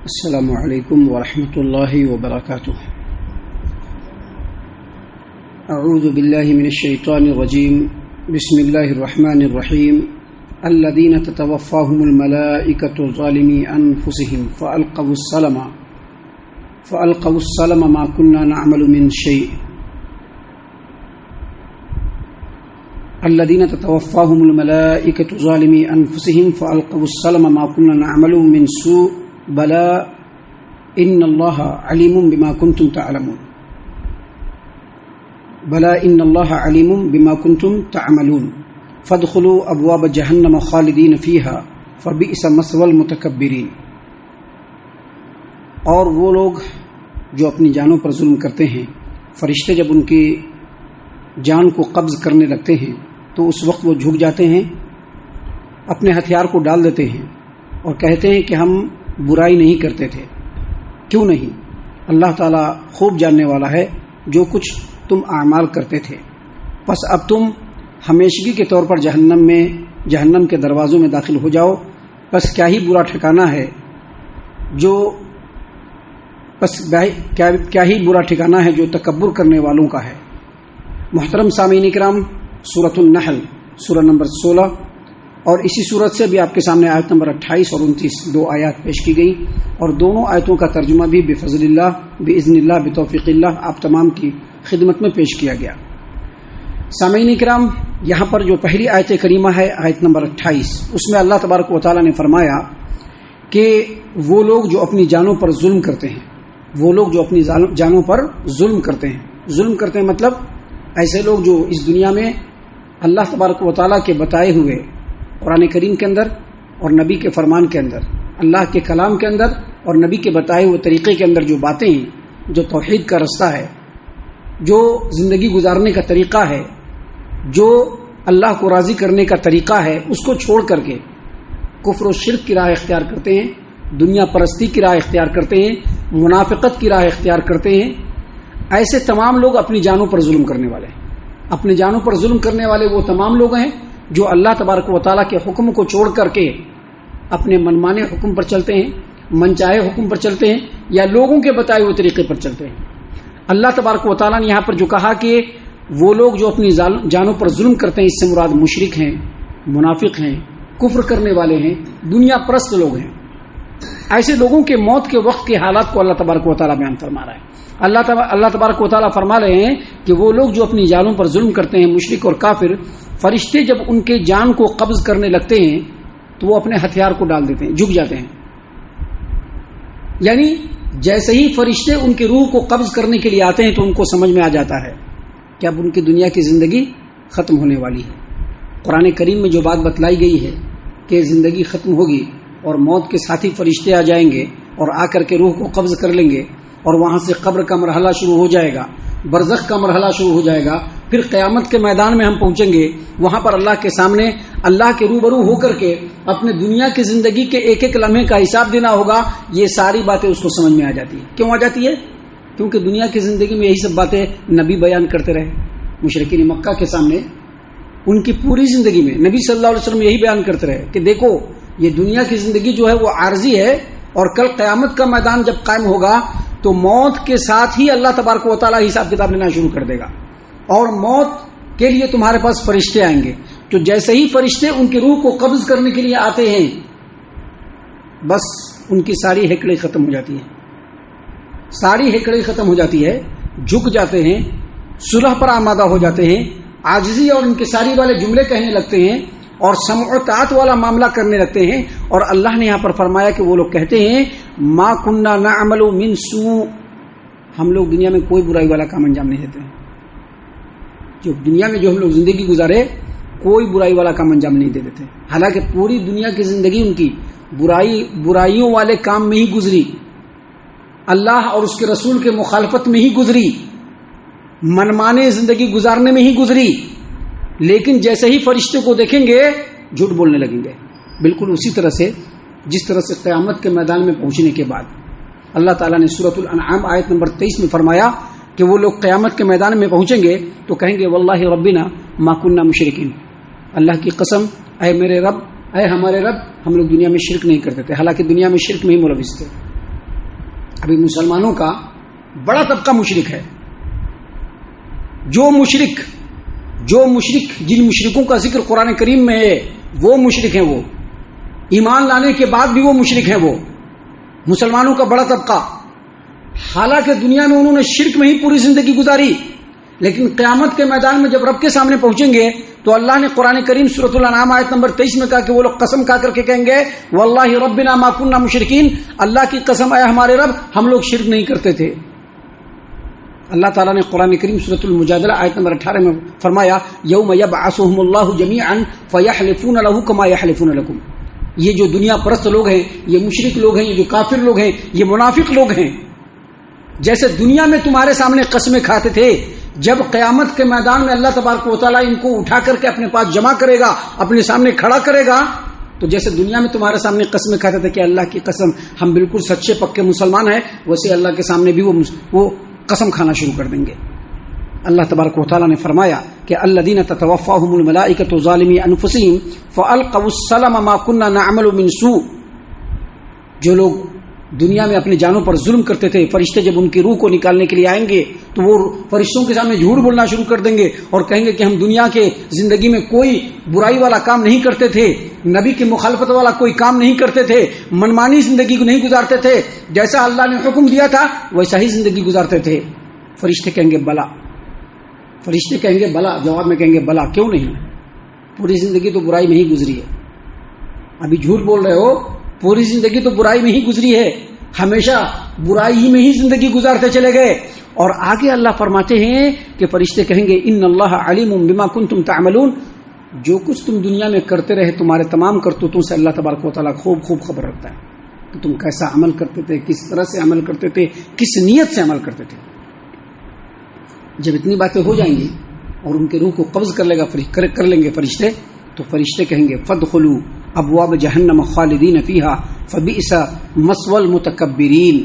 السلام علیکم ورحمۃ اللہ وبرکاتہ۔ اعوذ باللہ من الشیطان الرجیم، بسم اللہ الرحمن الرحیم۔ الذین تتوفاہم الملائکۃ ظالمی انفسہم فألقوا السلم ما كنا نعمل من شیء۔ الذین تتوفاہم الملائکۃ ظالمی انفسہم فألقوا السلم ما كنا نعمل من سوء بلا ان اللہ علیم بما کنتم تعلمون۔ بلا ان اللہ علیم بما کنتم تعملون فادخلوا ابواب جہنم خالدین فیہا فبئس مثوى المتکبرین۔ اور وہ لوگ جو اپنی جانوں پر ظلم کرتے ہیں، فرشتے جب ان کی جان کو قبض کرنے لگتے ہیں تو اس وقت وہ جھک جاتے ہیں، اپنے ہتھیار کو ڈال دیتے ہیں اور کہتے ہیں کہ ہم برائی نہیں کرتے تھے۔ کیوں نہیں؟ اللہ تعالیٰ خوب جاننے والا ہے جو کچھ تم اعمال کرتے تھے، پس اب تم ہمیشگی کے طور پر جہنم کے دروازوں میں داخل ہو جاؤ۔ پس کیا ہی برا ٹھکانہ ہے جو تکبر کرنے والوں کا ہے۔ محترم سامعین کرام، سورۃ النحل سورہ نمبر 16 اور اسی صورت سے بھی آپ کے سامنے آیت نمبر 28 اور 29 دو آیات پیش کی گئی، اور دونوں آیتوں کا ترجمہ بھی بفضل اللہ، باذن اللہ، بتوفیق اللہ آپ تمام کی خدمت میں پیش کیا گیا۔ سامعین کرام، یہاں پر جو پہلی آیت کریمہ ہے آیت نمبر 28، اس میں اللہ تبارک و تعالیٰ نے فرمایا کہ وہ لوگ جو اپنی جانوں پر ظلم کرتے ہیں، ظلم کرتے ہیں مطلب ایسے لوگ جو اس دنیا میں اللہ تبارک و تعالیٰ کے بتائے ہوئے قرآن کریم کے اندر اور نبی کے فرمان کے اندر، اللہ کے کلام کے اندر اور نبی کے بتائے ہوئے طریقے کے اندر جو باتیں ہیں، جو توحید کا رستہ ہے، جو زندگی گزارنے کا طریقہ ہے، جو اللہ کو راضی کرنے کا طریقہ ہے، اس کو چھوڑ کر کے کفر و شرک کی راہ اختیار کرتے ہیں، دنیا پرستی کی راہ اختیار کرتے ہیں، منافقت کی راہ اختیار کرتے ہیں۔ ایسے تمام لوگ اپنی جانوں پر ظلم کرنے والے ہیں۔ اپنی جانوں پر ظلم کرنے والے وہ تمام لوگ ہیں جو اللہ تبارک و تعالیٰ کے حکم کو چھوڑ کر کے اپنے منمانے حکم پر چلتے ہیں، من چاہے حکم پر چلتے ہیں، یا لوگوں کے بتائے ہوئے طریقے پر چلتے ہیں۔ اللہ تبارک و تعالیٰ نے یہاں پر جو کہا کہ وہ لوگ جو اپنی جانوں پر ظلم کرتے ہیں، اس سے مراد مشرک ہیں، منافق ہیں، کفر کرنے والے ہیں، دنیا پرست لوگ ہیں۔ ایسے لوگوں کے موت کے وقت کے حالات کو اللہ تبارک و تعالیٰ بیان فرما رہا ہے۔ اللہ تبارک و تعالیٰ فرما رہے ہیں کہ وہ لوگ جو اپنی جانوں پر ظلم کرتے ہیں، مشرک اور کافر، فرشتے جب ان کے جان کو قبض کرنے لگتے ہیں تو وہ اپنے ہتھیار کو ڈال دیتے ہیں، جھک جاتے ہیں۔ یعنی جیسے ہی فرشتے ان کی روح کو قبض کرنے کے لیے آتے ہیں تو ان کو سمجھ میں آ جاتا ہے کہ اب ان کی دنیا کی زندگی ختم ہونے والی ہے۔ قرآن کریم میں جو بات بتلائی گئی ہے کہ زندگی ختم ہوگی اور موت کے ساتھی فرشتے آ جائیں گے اور آ کر کے روح کو قبض کر لیں گے، اور وہاں سے قبر کا مرحلہ شروع ہو جائے گا، برزخ کا مرحلہ شروع ہو جائے گا، پھر قیامت کے میدان میں ہم پہنچیں گے، وہاں پر اللہ کے سامنے اللہ کے روبرو ہو کر کے اپنے دنیا کی زندگی کے ایک ایک لمحے کا حساب دینا ہوگا۔ یہ ساری باتیں اس کو سمجھ میں آ جاتی ہیں۔ کیوں آ جاتی ہے؟ کیونکہ دنیا کی زندگی میں یہی سب باتیں نبی بیان کرتے رہے۔ مشرکین مکہ کے سامنے ان کی پوری زندگی میں نبی صلی اللہ علیہ وسلم یہی بیان کرتے رہے کہ دیکھو یہ دنیا کی زندگی جو ہے وہ عارضی ہے، اور کل قیامت کا میدان جب قائم ہوگا تو موت کے ساتھ ہی اللہ تبارک و تعالیٰ حساب کتاب لینا شروع کر دے گا، اور موت کے لیے تمہارے پاس فرشتے آئیں گے۔ تو جیسے ہی فرشتے ان کی روح کو قبض کرنے کے لیے آتے ہیں، بس ان کی ساری ہیکڑیں ختم ہو جاتی ہیں، جھک جاتے ہیں، صلح پر آمادہ ہو جاتے ہیں، عاجزی اور انکساری والے جملے کہنے لگتے ہیں، اور سمع و طاعت والا معاملہ کرنے لگتے ہیں۔ اور اللہ نے یہاں پر فرمایا کہ وہ لوگ کہتے ہیں ما کننا نعمل من سوء، ہم لوگ دنیا میں کوئی برائی والا کام انجام نہیں دیتے ہیں۔ دنیا میں جو ہم لوگ زندگی گزارے کوئی برائی والا کام انجام نہیں دے دیتے، حالانکہ پوری دنیا کی زندگی ان کی برائیوں والے کام میں ہی گزری، اللہ اور اس کے رسول کے مخالفت میں ہی گزری، منمانے زندگی گزارنے میں ہی گزری۔ لیکن جیسے ہی فرشتے کو دیکھیں گے جھوٹ بولنے لگیں گے، بالکل اسی طرح سے جس طرح سے قیامت کے میدان میں پہنچنے کے بعد اللہ تعالیٰ نے سورۃ الانعام آیت نمبر 23 میں فرمایا کہ وہ لوگ قیامت کے میدان میں پہنچیں گے تو کہیں گے واللہ ربنا ما کننا مشرکین، اللہ کی قسم، اے میرے رب، اے ہمارے رب، ہم لوگ دنیا میں شرک نہیں کرتے تھے، حالانکہ دنیا میں شرک میں ہی ملوث تھے، ابھی مسلمانوں کا بڑا طبقہ مشرک ہے. جو مشرک جن مشرکوں کا ذکر قرآن کریم میں ہے وہ مشرک ہیں، وہ ایمان لانے کے بعد بھی وہ مشرک ہیں. وہ مسلمانوں کا بڑا طبقہ، حالانکہ دنیا میں انہوں نے شرک میں ہی پوری زندگی گزاری، لیکن قیامت کے میدان میں جب رب کے سامنے پہنچیں گے تو اللہ نے قرآن کریم سورۃ الانعام آیت نمبر 23 میں کہا کہ وہ لوگ قسم کھا کر کے کہیں گے واللہ ربنا ما کننا مشرکین، اللہ کی قسم اے ہمارے رب ہم لوگ شرک نہیں کرتے تھے. اللہ تعالیٰ نے قرآن کریم سورۃ المجادلہ آیت نمبر 18 میں فرمایا یوم یبعثهم اللہ جمیعا فیحلفون له کما یحلفون لکم. یہ جو دنیا پرست لوگ ہیں، یہ مشرک لوگ ہیں، یہ جو کافر لوگ ہیں، یہ منافق لوگ ہیں، جیسے دنیا میں تمہارے سامنے قسمیں کھاتے تھے، جب قیامت کے میدان میں اللہ تبارک و تعالیٰ ان کو اٹھا کر کے اپنے پاس جمع کرے گا، اپنے سامنے کھڑا کرے گا، تو جیسے دنیا میں تمہارے سامنے قسمیں کھاتے تھے کہ اللہ کی قسم ہم بالکل سچے پکے مسلمان ہیں، ویسے اللہ کے سامنے بھی وہ قسم کھانا شروع کر دیں گے. اللہ تبارک و تعالیٰ نے فرمایا کہ الذین تتوفاہم الملائکۃ ظالمی انفسہم فالقوا السلم ما كنا نعمل من سوء. جو لوگ دنیا میں اپنی جانوں پر ظلم کرتے تھے، فرشتے جب ان کی روح کو نکالنے کے لیے آئیں گے تو وہ فرشتوں کے سامنے جھوٹ بولنا شروع کر دیں گے اور کہیں گے کہ ہم دنیا کے زندگی میں کوئی برائی والا کام نہیں کرتے تھے، نبی کی مخالفت والا کوئی کام نہیں کرتے تھے، منمانی زندگی کو نہیں گزارتے تھے، جیسا اللہ نے حکم دیا تھا ویسا ہی زندگی گزارتے تھے. فرشتے کہیں گے بلا، فرشتے کہیں گے بلا، جواب میں کہیں گے بلا، کیوں نہیں، پوری زندگی تو برائی میں ہی گزری ہے. ابھی جھوٹ بول رہے ہو، پوری زندگی تو برائی میں ہی گزری ہے، ہمیشہ برائی ہی میں ہی زندگی گزارتے چلے گئے. اور آگے اللہ فرماتے ہیں کہ فرشتے کہیں گے ان اللہ علیم بما کنتم تعملون. جو کچھ تم دنیا میں کرتے رہے تمہارے تمام کرتوتوں سے اللہ تبارک و تعالیٰ خوب خبر رکھتا ہے کہ تم کیسا عمل کرتے تھے، کس طرح سے عمل کرتے تھے، کس نیت سے عمل کرتے تھے. جب اتنی باتیں ہو جائیں گی اور ان کے روح کو قبض کر لیں گے فرشتے، تو فرشتے کہیں گے فادخلوا ابواب جہنم خالدین فیہا فبئس مثوى المتکبرین.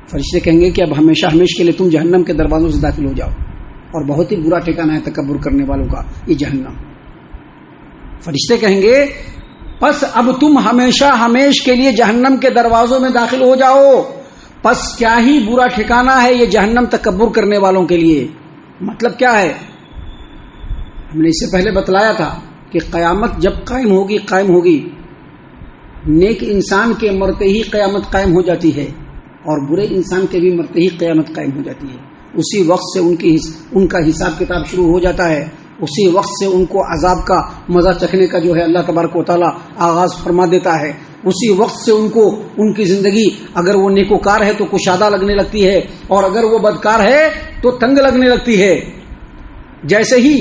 فرشتے کہیں گے کہ اب ہمیشہ کے لیے تم جہنم کے دروازوں سے داخل ہو جاؤ، اور بہت ہی برا ٹھکانہ ہے تکبر کرنے والوں کا یہ جہنم. فرشتے کہیں گے پس اب تم ہمیشہ کے لیے جہنم کے دروازوں میں داخل ہو جاؤ، پس کیا ہی برا ٹھکانہ ہے یہ جہنم تکبر کرنے والوں کے لیے. مطلب کیا ہے؟ ہم نے اس سے پہلے بتلایا تھا کہ قیامت جب قائم ہوگی نیک انسان کے مرتے ہی قیامت قائم ہو جاتی ہے اور برے انسان کے بھی مرتے ہی قیامت قائم ہو جاتی ہے. اسی وقت سے ان کا حساب کتاب شروع ہو جاتا ہے، اسی وقت سے ان کو عذاب کا مزہ چکھنے کا جو ہے اللہ تبارک و تعالیٰ آغاز فرما دیتا ہے. اسی وقت سے ان کی زندگی اگر وہ نیکوکار ہے تو کشادہ لگنے لگتی ہے، اور اگر وہ بدکار ہے تو تنگ لگنے لگتی ہے. جیسے ہی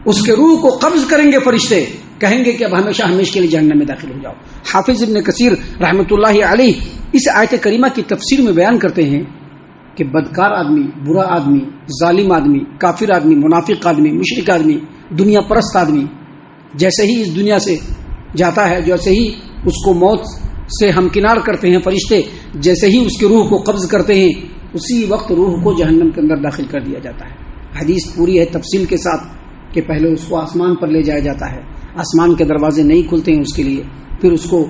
اس کے روح کو قبض کریں گے فرشتے، کہیں گے کہ اب ہمیشہ کے لیے جہنم میں داخل ہو جاؤ. حافظ ابن کثیر رحمۃ اللہ علیہ اس آیت کریمہ کی تفسیر میں بیان کرتے ہیں کہ بدکار آدمی، برا آدمی، ظالم آدمی، کافر آدمی، منافق آدمی، مشرک آدمی، دنیا پرست آدمی جیسے ہی اس دنیا سے جاتا ہے، جیسے ہی اس کو موت سے ہمکنار کرتے ہیں فرشتے، جیسے ہی اس کی روح کو قبض کرتے ہیں اسی وقت روح کو جہنم کے اندر داخل کر دیا جاتا ہے. حدیث پوری ہے تفصیل کے ساتھ کہ پہلے اس کو آسمان پر لے جایا جاتا ہے، آسمان کے دروازے نہیں کھلتے ہیں اس کے لیے، پھر اس کو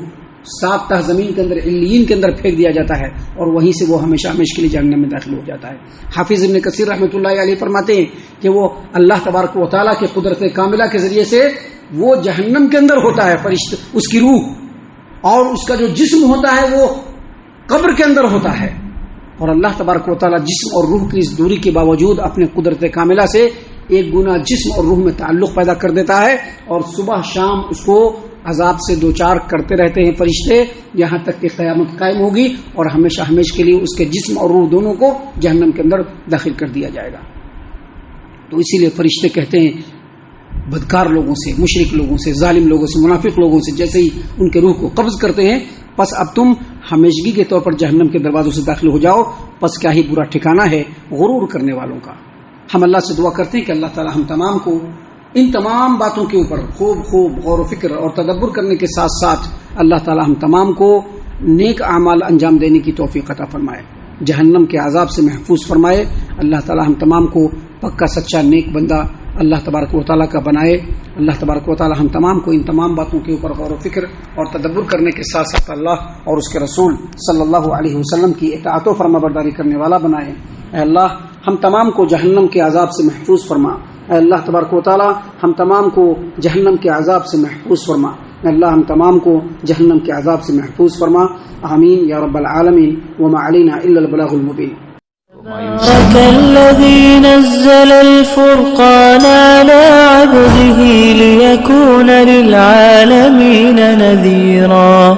7 تہ زمین کے اندر علیین کے اندر پھینک دیا جاتا ہے اور وہیں سے وہ ہمیشہ کے لیے جہنم میں داخل ہو جاتا ہے. حافظ ابن کثیر رحمۃ اللہ علیہ فرماتے ہیں کہ وہ اللہ تبارک و تعالیٰ کے قدرت کاملہ کے ذریعے سے وہ جہنم کے اندر ہوتا ہے فرشتہ، اس کی روح، اور اس کا جو جسم ہوتا ہے وہ قبر کے اندر ہوتا ہے. اور اللہ تبارک و تعالیٰ جسم اور روح کی اس دوری کے باوجود اپنے قدرت کاملہ سے 1 گنا جسم اور روح میں تعلق پیدا کر دیتا ہے، اور صبح شام اس کو عذاب سے دوچار کرتے رہتے ہیں فرشتے، یہاں تک کہ قیامت قائم ہوگی اور ہمیشہ کے لیے اس کے جسم اور روح دونوں کو جہنم کے اندر داخل کر دیا جائے گا. تو اسی لیے فرشتے کہتے ہیں بدکار لوگوں سے، مشرک لوگوں سے، ظالم لوگوں سے، منافق لوگوں سے جیسے ہی ان کے روح کو قبض کرتے ہیں، پس اب تم ہمیشگی کے طور پر جہنم کے دروازوں سے داخل ہو جاؤ، پس کیا ہی برا ٹھکانہ ہے غرور کرنے والوں کا. ہم اللہ سے دعا کرتے ہیں کہ اللہ تعالی ہم تمام کو ان تمام باتوں کے اوپر خوب غور و فکر اور تدبر کرنے کے ساتھ ساتھ اللہ تعالی ہم تمام کو نیک اعمال انجام دینے کی توفیق عطا فرمائے، جہنم کے عذاب سے محفوظ فرمائے. اللہ تعالی ہم تمام کو پکا سچا نیک بندہ اللہ تبارک و تعالیٰ کا بنائے. اللہ تبارک و تعالیٰ ہم تمام کو ان تمام باتوں کے اوپر غور و فکر اور تدبر کرنے کے ساتھ ساتھ اللہ اور اس کے رسول صلی اللہ علیہ وسلم کی اطاعت و فرما برداری کرنے والا بنائے. اے اللہ ہم تمام کو جہنم کے عذاب سے محفوظ فرما. اے اللہ تبارک و تعالیٰ ہم تمام کو جہنم کے عذاب سے محفوظ فرما. اے اللہ ہم تمام کو جہنم کے عذاب سے محفوظ فرما. آمین یا رب العالمین. وما علینا الا البلاغ المبین. تبارك الذي نزل الفرقان على عبده ليكون للعالمين نذيرا.